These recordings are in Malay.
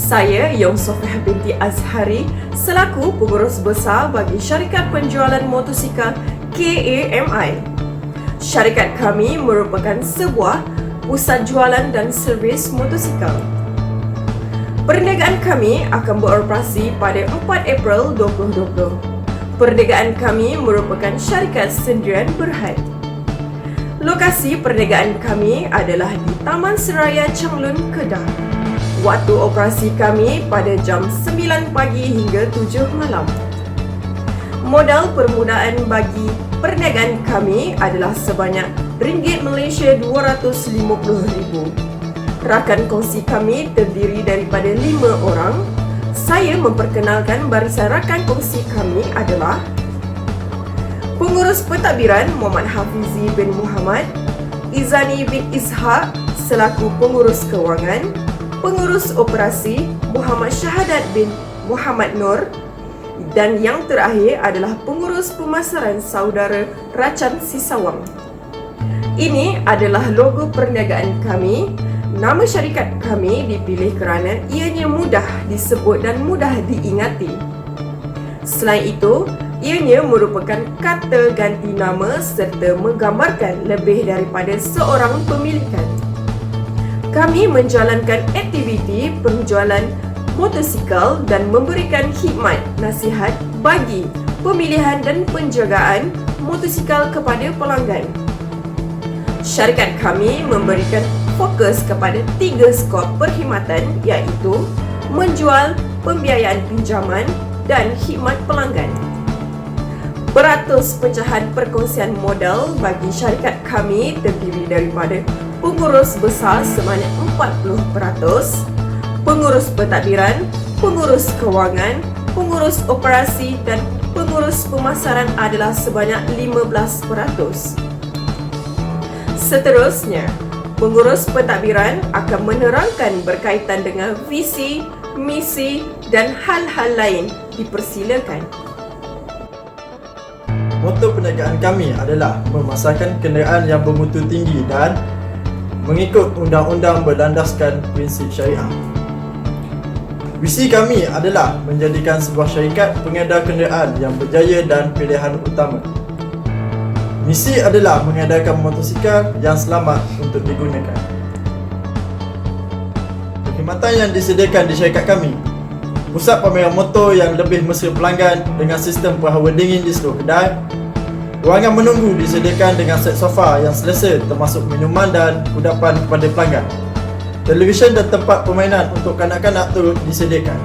Saya Yong Sofia binti Azhari selaku pengurus besar bagi syarikat penjualan motosikal KAMI. Syarikat kami merupakan sebuah pusat jualan dan servis motosikal. Perniagaan kami akan beroperasi pada 4 April 2020. Perniagaan kami merupakan syarikat sendirian Berhad. Lokasi perniagaan kami adalah di Taman Seraya Changlun, Kedah. Waktu operasi kami pada jam 9 pagi hingga 7 malam. Modal permudaan bagi perniagaan kami adalah sebanyak ringgit Malaysia 250,000. Rakan kongsi kami terdiri daripada 5 orang. Saya memperkenalkan barisan rakan kongsi kami adalah Pengurus Pentadbiran Muhammad Hafizi bin Muhammad, Izani bin Ishaq selaku Pengurus Kewangan, Pengurus Operasi Muhammad Syahadat bin Muhammad Nur, dan yang terakhir adalah Pengurus Pemasaran Saudara Racan Sisawang. Ini adalah logo perniagaan kami. Nama syarikat kami dipilih kerana ianya mudah disebut dan mudah diingati. Selain itu, ianya merupakan kata ganti nama serta menggambarkan lebih daripada seorang pemilikan. Kami menjalankan aktiviti penjualan motosikal dan memberikan khidmat nasihat bagi pemilihan dan penjagaan motosikal kepada pelanggan. Syarikat kami memberikan fokus kepada 3 skop perkhidmatan iaitu menjual, pembiayaan pinjaman dan khidmat pelanggan. Peratus pecahan perkongsian modal bagi syarikat kami terdiri daripada pengurus besar sebanyak 40%, pengurus pentadbiran, pengurus kewangan, pengurus operasi dan pengurus pemasaran adalah sebanyak 15%. Seterusnya, pengurus pentadbiran akan menerangkan berkaitan dengan visi, misi dan hal-hal lain. Dipersilakan. Moto perniagaan kami adalah memasarkan kenderaan yang bermutu tinggi dan mengikut undang-undang berlandaskan prinsip syariah. Visi kami adalah menjadikan sebuah syarikat pengedar kenderaan yang berjaya dan pilihan utama. Misi adalah mengedarkan motosikal yang selamat untuk digunakan. Perkhidmatan yang disediakan di syarikat kami: pusat pameran motor yang lebih mesra pelanggan dengan sistem perahu dingin di seluruh kedai. Ruangan menunggu disediakan dengan set sofa yang selesa termasuk minuman dan kudapan kepada pelanggan. Televisyen dan tempat permainan untuk kanak-kanak turut disediakan.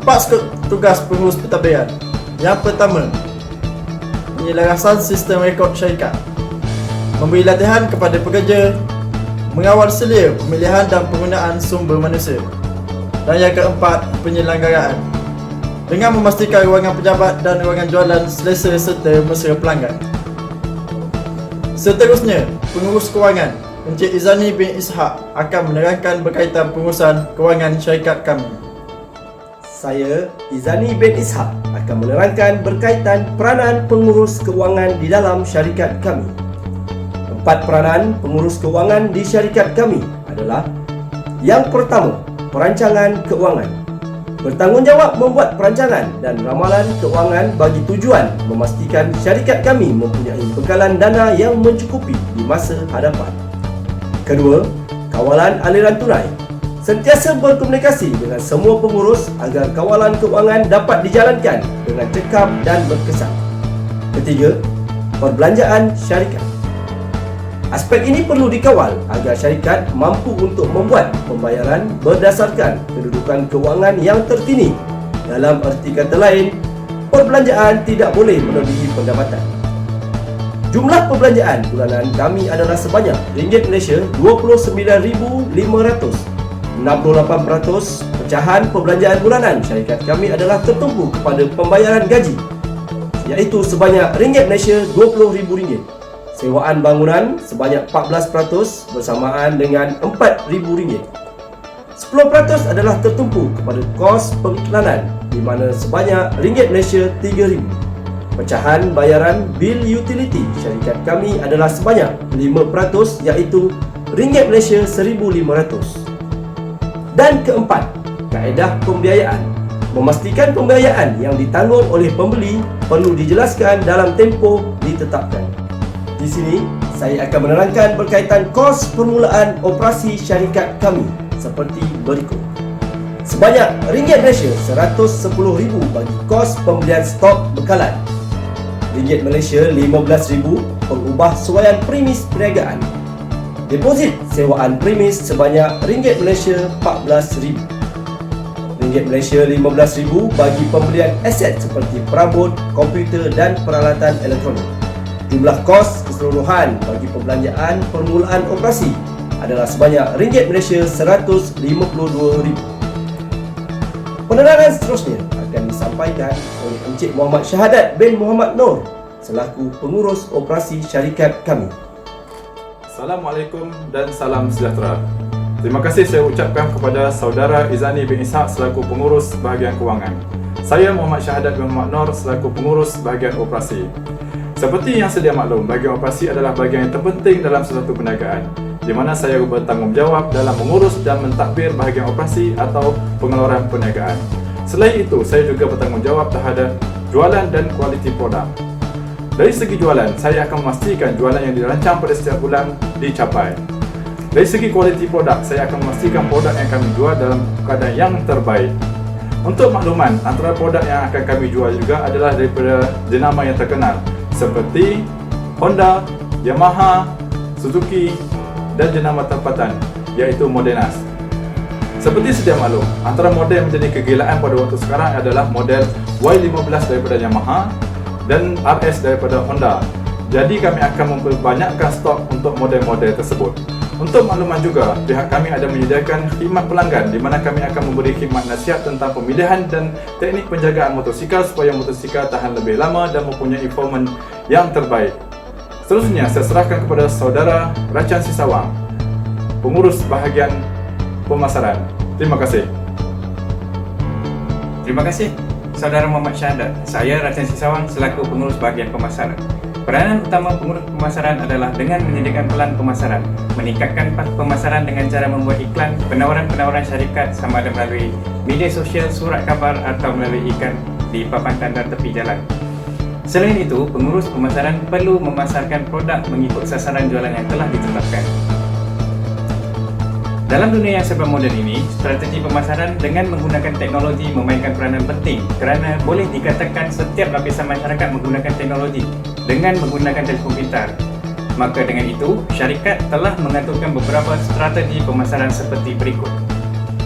4 skop tugas pengurus pentadbiran. Yang pertama, penyelarasan sistem rekod syarikat, memberi latihan kepada pekerja, mengawal selia pemilihan dan penggunaan sumber manusia. Dan yang keempat, penyelenggaraan dengan memastikan ruangan pejabat dan ruangan jualan selesa serta mesra pelanggan. Seterusnya, pengurus kewangan Encik Izani bin Ishaq akan menerangkan berkaitan pengurusan kewangan syarikat kami. Saya, Izani bin Ishaq, akan menerangkan berkaitan peranan pengurus kewangan di dalam syarikat kami. 4 peranan pengurus kewangan di syarikat kami adalah: yang pertama, perancangan kewangan. Bertanggungjawab membuat perancangan dan ramalan kewangan bagi tujuan memastikan syarikat kami mempunyai bekalan dana yang mencukupi di masa hadapan. Kedua, kawalan aliran tunai. Sentiasa berkomunikasi dengan semua pengurus agar kawalan kewangan dapat dijalankan dengan cekap dan berkesan. Ketiga, perbelanjaan syarikat. Aspek ini perlu dikawal agar syarikat mampu untuk membuat pembayaran berdasarkan kedudukan kewangan yang terkini. Dalam erti kata lain, perbelanjaan tidak boleh melebihi pendapatan. Jumlah perbelanjaan bulanan kami adalah sebanyak ringgit Malaysia 29,500. 68% pecahan perbelanjaan bulanan syarikat kami adalah tertumpu kepada pembayaran gaji, iaitu sebanyak ringgit Malaysia 20,000 ringgit. Sewaan bangunan sebanyak 14% bersamaan dengan RM4,000. 10% adalah tertumpu kepada kos periklanan di mana sebanyak ringgit Malaysia 3,000. Pecahan bayaran bil utility syarikat kami adalah sebanyak 5% iaitu ringgit Malaysia 1,500. Dan keempat, kaedah pembiayaan. Memastikan pembiayaan yang ditanggung oleh pembeli perlu dijelaskan dalam tempoh ditetapkan. Di sini, saya akan menerangkan berkaitan kos permulaan operasi syarikat kami seperti berikut. Sebanyak RM Malaysia 110,000 bagi kos pembelian stok bekalan. RM Malaysia 15,000 pengubah suaian premis perniagaan. Deposit sewaan premis sebanyak RM Malaysia 14,000. RM Malaysia 15,000 bagi pembelian aset seperti perabot, komputer dan peralatan elektronik. Jumlah kos keseluruhan bagi perbelanjaan permulaan operasi adalah sebanyak RM Malaysia 152,000. Penerangan seterusnya akan disampaikan oleh Encik Muhammad Syahadat bin Muhammad Nur selaku pengurus operasi syarikat kami. Assalamualaikum dan salam sejahtera. Terima kasih saya ucapkan kepada saudara Izani bin Ishak selaku pengurus bahagian kewangan. Saya Muhammad Syahadat bin Muhammad Nur selaku pengurus bahagian operasi. Seperti yang sedia maklum, bahagian operasi adalah bahagian yang terpenting dalam sesuatu perniagaan, di mana saya bertanggungjawab dalam mengurus dan mentadbir bahagian operasi atau pengeluaran perniagaan. Selain itu, saya juga bertanggungjawab terhadap jualan dan kualiti produk. Dari segi jualan, saya akan memastikan jualan yang dirancang pada setiap bulan dicapai. Dari segi kualiti produk, saya akan memastikan produk yang kami jual dalam keadaan yang terbaik. Untuk makluman, antara produk yang akan kami jual juga adalah daripada jenama yang terkenal seperti Honda, Yamaha, Suzuki dan jenama tempatan iaitu Modenas. Seperti sedia maklum, antara model yang menjadi kegilaan pada waktu sekarang adalah model Y15 daripada Yamaha dan RS daripada Honda. Jadi kami akan memperbanyakkan stok untuk model-model tersebut. Untuk makluman juga, pihak kami ada menyediakan khidmat pelanggan di mana kami akan memberi khidmat nasihat tentang pemilihan dan teknik penjagaan motosikal supaya motosikal tahan lebih lama dan mempunyai performance yang terbaik. Seterusnya, saya serahkan kepada saudara Racan Sisawang, pengurus bahagian pemasaran. Terima kasih. Terima kasih, saudara Muhammad Syahadat. Saya Racan Sisawang selaku pengurus bahagian pemasaran. Peranan utama pengurus pemasaran adalah dengan menyediakan pelan pemasaran, meningkatkan pemasaran dengan cara membuat iklan, penawaran-penawaran syarikat sama ada melalui media sosial, surat khabar atau melalui iklan di papan tanda tepi jalan. Selain itu, pengurus pemasaran perlu memasarkan produk mengikut sasaran jualan yang telah ditetapkan. Dalam dunia yang serba moden ini, strategi pemasaran dengan menggunakan teknologi memainkan peranan penting kerana boleh dikatakan setiap lapisan masyarakat menggunakan teknologi dengan menggunakan telefon pintar. Maka dengan itu, syarikat telah mengaturkan beberapa strategi pemasaran seperti berikut.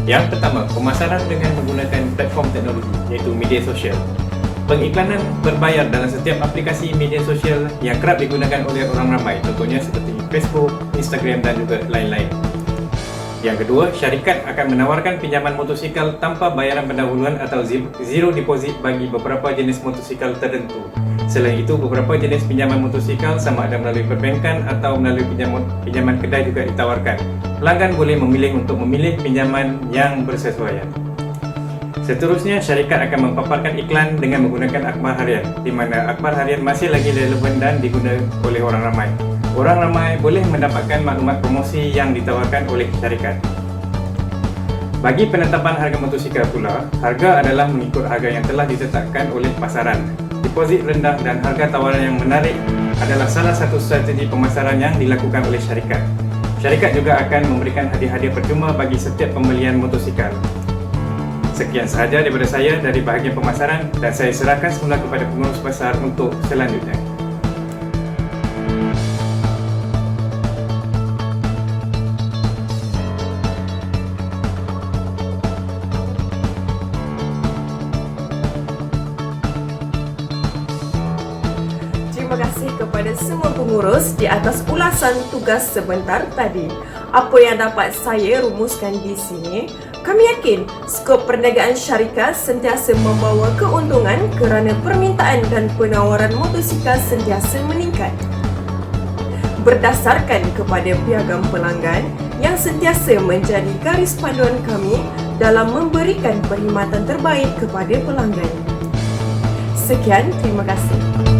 Yang pertama, pemasaran dengan menggunakan platform teknologi iaitu media sosial. Pengiklanan berbayar dalam setiap aplikasi media sosial yang kerap digunakan oleh orang ramai, contohnya seperti Facebook, Instagram dan juga lain-lain. Yang kedua, syarikat akan menawarkan pinjaman motosikal tanpa bayaran pendahuluan atau zero deposit bagi beberapa jenis motosikal tertentu. Selain itu, beberapa jenis pinjaman motosikal sama ada melalui perbankan atau melalui pinjaman kedai juga ditawarkan. Pelanggan boleh memilih untuk memilih pinjaman yang bersesuaian. Seterusnya, syarikat akan mempaparkan iklan dengan menggunakan akhbar harian, di mana akhbar harian masih lagi relevan dan digunakan oleh orang ramai. Orang ramai boleh mendapatkan maklumat promosi yang ditawarkan oleh syarikat. Bagi penetapan harga motosikal pula, harga adalah mengikut harga yang telah ditetapkan oleh pasaran. Deposit rendah dan harga tawaran yang menarik adalah salah satu strategi pemasaran yang dilakukan oleh syarikat. Syarikat juga akan memberikan hadiah-hadiah percuma bagi setiap pembelian motosikal. Sekian sahaja daripada saya dari bahagian pemasaran dan saya serahkan semula kepada pengurus pasar untuk selanjutnya. Terima kasih kepada semua pengurus di atas ulasan tugas sebentar tadi. Apa yang dapat saya rumuskan di sini, kami yakin skop perniagaan syarikat sentiasa membawa keuntungan kerana permintaan dan penawaran motosikal sentiasa meningkat. Berdasarkan kepada piagam pelanggan yang sentiasa menjadi garis panduan kami dalam memberikan perkhidmatan terbaik kepada pelanggan. Sekian, terima kasih.